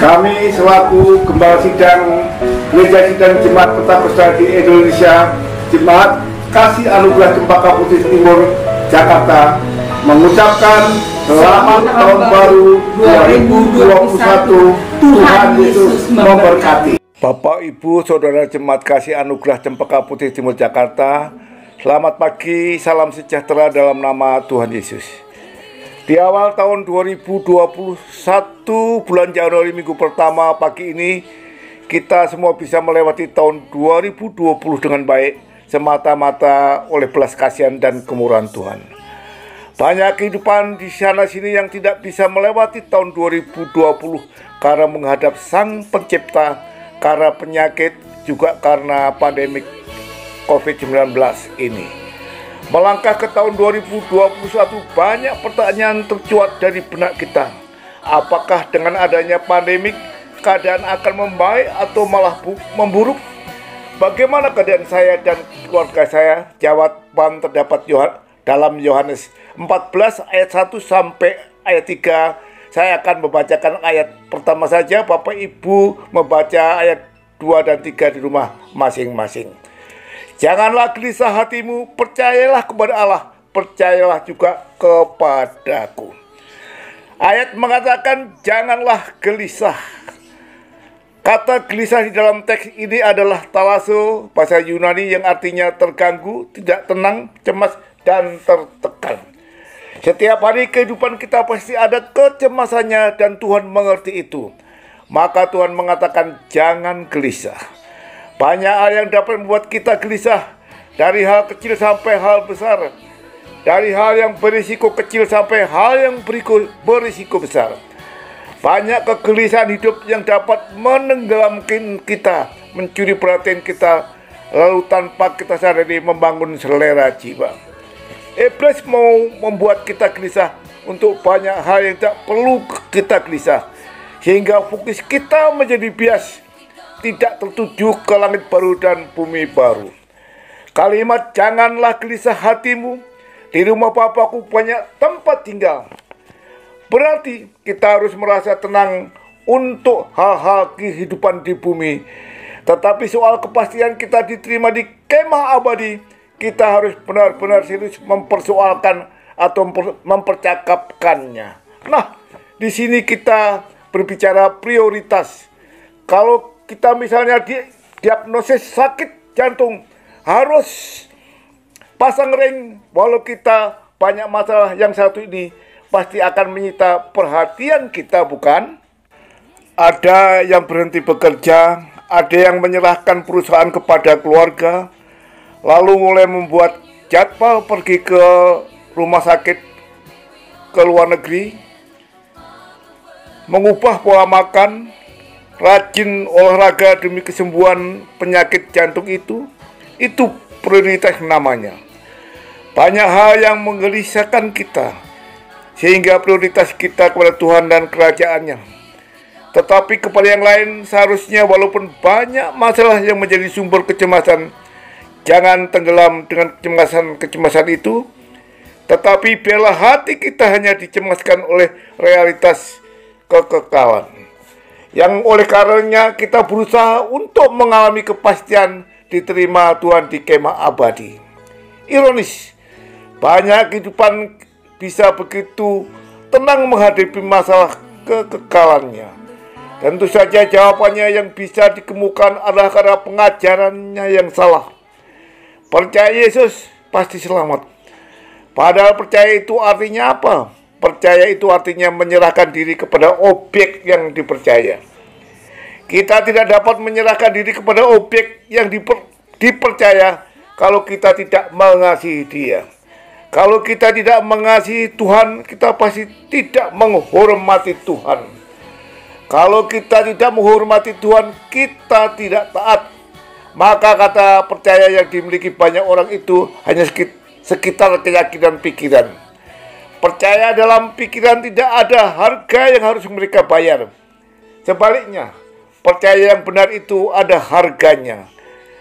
Kami selaku Gembala Sidang Gereja Sidang Jemaat Pentakosta di Indonesia, Jemaat Kasih Anugerah Cempaka Putih Timur, Jakarta, mengucapkan selamat tahun baru 2021. Tuhan Yesus memberkati. Bapak, Ibu, Saudara Jemaat Kasih Anugerah Cempaka Putih Timur, Jakarta, selamat pagi, salam sejahtera dalam nama Tuhan Yesus. Di awal tahun 2021, bulan Januari, minggu pertama pagi ini, kita semua bisa melewati tahun 2020 dengan baik, semata-mata oleh belas kasihan dan kemurahan Tuhan. Banyak kehidupan di sana-sini yang tidak bisa melewati tahun 2020 karena menghadap Sang Pencipta, karena penyakit, juga karena pandemik COVID-19 ini. Melangkah ke tahun 2021, banyak pertanyaan tercuat dari benak kita. Apakah dengan adanya pandemik, keadaan akan membaik atau malah memburuk? Bagaimana keadaan saya dan keluarga saya? Jawaban terdapat dalam Yohanes 14 ayat 1 sampai ayat 3. Saya akan membacakan ayat pertama saja. Bapak Ibu membaca ayat 2 dan 3 di rumah masing-masing. Janganlah gelisah hatimu, percayalah kepada Allah, percayalah juga kepadaku. Ayat mengatakan janganlah gelisah. Kata gelisah di dalam teks ini adalah talasso, bahasa Yunani yang artinya terganggu, tidak tenang, cemas, dan tertekan. Setiap hari kehidupan kita pasti ada kecemasannya dan Tuhan mengerti itu. Maka Tuhan mengatakan jangan gelisah. Banyak hal yang dapat membuat kita gelisah, dari hal kecil sampai hal besar, dari hal yang berisiko kecil sampai hal yang berisiko besar. Banyak kegelisahan hidup yang dapat menenggelamkan kita, mencuri perhatian kita, lalu tanpa kita sadari membangun selera jiwa. Iblis mau membuat kita gelisah untuk banyak hal yang tak perlu kita gelisah, sehingga fokus kita menjadi bias, tidak tertuju ke langit baru dan bumi baru. Kalimat janganlah gelisah hatimu, di rumah Bapakku banyak tempat tinggal. Berarti kita harus merasa tenang untuk hal-hal kehidupan di bumi. Tetapi soal kepastian kita diterima di kemah abadi, kita harus benar-benar serius mempersoalkan atau mempercakapkannya. Nah, di sini kita berbicara prioritas. Kalau kita misalnya diagnosis sakit jantung, harus pasang ring. Walau kita banyak masalah, yang satu ini pasti akan menyita perhatian kita, bukan? Ada yang berhenti bekerja, ada yang menyerahkan perusahaan kepada keluarga, lalu mulai membuat jadwal pergi ke rumah sakit ke luar negeri, mengubah pola makan, rajin olahraga demi kesembuhan penyakit jantung itu prioritas namanya. Banyak hal yang menggelisahkan kita, sehingga prioritas kita kepada Tuhan dan kerajaannya. Tetapi kepada yang lain seharusnya walaupun banyak masalah yang menjadi sumber kecemasan, jangan tenggelam dengan kecemasan itu, tetapi biarlah hati kita hanya dicemaskan oleh realitas kekekalan, yang oleh karenanya kita berusaha untuk mengalami kepastian diterima Tuhan di kemah abadi. Ironis, banyak kehidupan bisa begitu tenang menghadapi masalah kekekalannya. Tentu saja jawabannya yang bisa dikemukakan adalah karena pengajarannya yang salah. Percaya Yesus pasti selamat. Padahal percaya itu artinya apa? Percaya itu artinya menyerahkan diri kepada objek yang dipercaya. Kita tidak dapat menyerahkan diri kepada objek yang dipercaya kalau kita tidak mengasihi Dia. Kalau kita tidak mengasihi Tuhan, kita pasti tidak menghormati Tuhan. Kalau kita tidak menghormati Tuhan, kita tidak taat. Maka kata percaya yang dimiliki banyak orang itu hanya sekitar keyakinan pikiran. Percaya dalam pikiran tidak ada harga yang harus mereka bayar. Sebaliknya, percaya yang benar itu ada harganya.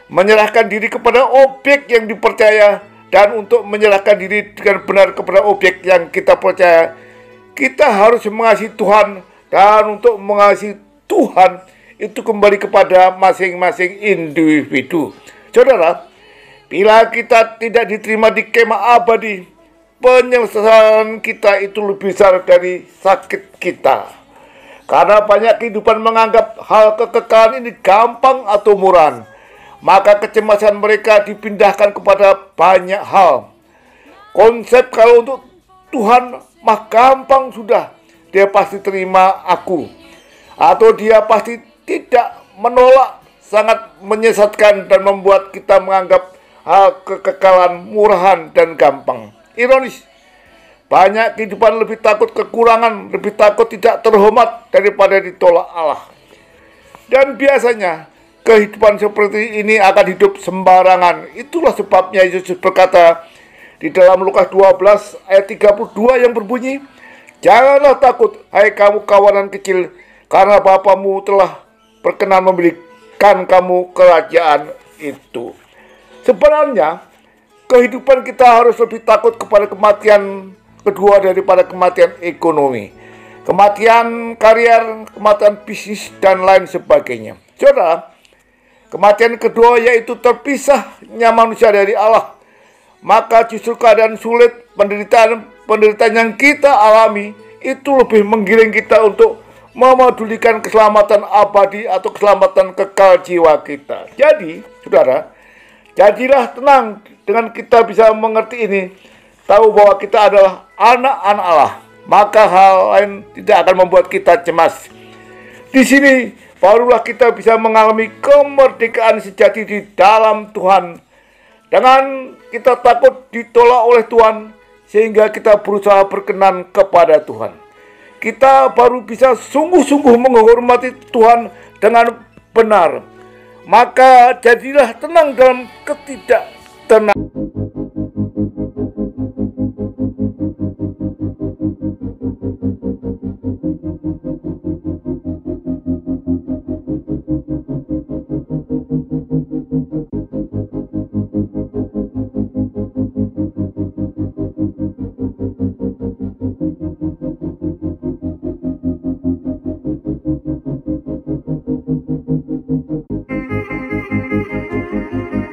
Menyerahkan diri kepada objek yang dipercaya, dan untuk menyerahkan diri dengan benar kepada objek yang kita percaya, kita harus mengasihi Tuhan. Dan untuk mengasihi Tuhan itu kembali kepada masing-masing individu. Saudara, bila kita tidak diterima di kemah abadi, penyesalan kita itu lebih besar dari sakit kita. Karena banyak kehidupan menganggap hal kekekalan ini gampang atau murah, maka kecemasan mereka dipindahkan kepada banyak hal. Konsep kalau untuk Tuhan mah gampang sudah, dia pasti terima aku, atau dia pasti tidak menolak, sangat menyesatkan dan membuat kita menganggap hal kekekalan murahan dan gampang. Ironis, banyak kehidupan lebih takut kekurangan, lebih takut tidak terhormat daripada ditolak Allah. Dan biasanya kehidupan seperti ini akan hidup sembarangan. Itulah sebabnya Yesus berkata di dalam Lukas 12 ayat 32 yang berbunyi, "Janganlah takut, hai kamu kawanan kecil, karena Bapamu telah berkenan memberikan kamu kerajaan itu." Sebenarnya kehidupan kita harus lebih takut kepada kematian kedua daripada kematian ekonomi, kematian karier, kematian bisnis, dan lain sebagainya. Saudara, kematian kedua yaitu terpisahnya manusia dari Allah. Maka justru keadaan sulit, penderitaan yang kita alami itu lebih menggiring kita untuk memedulikan keselamatan abadi atau keselamatan kekal jiwa kita. Jadi, saudara, jadilah tenang dengan kita bisa mengerti ini, tahu bahwa kita adalah anak-anak Allah, maka hal lain tidak akan membuat kita cemas. Di sini barulah kita bisa mengalami kemerdekaan sejati di dalam Tuhan. Dengan kita takut ditolak oleh Tuhan, sehingga kita berusaha berkenan kepada Tuhan. Kita baru bisa sungguh-sungguh menghormati Tuhan dengan benar. Maka jadilah tenang dalam ketidaktenangan.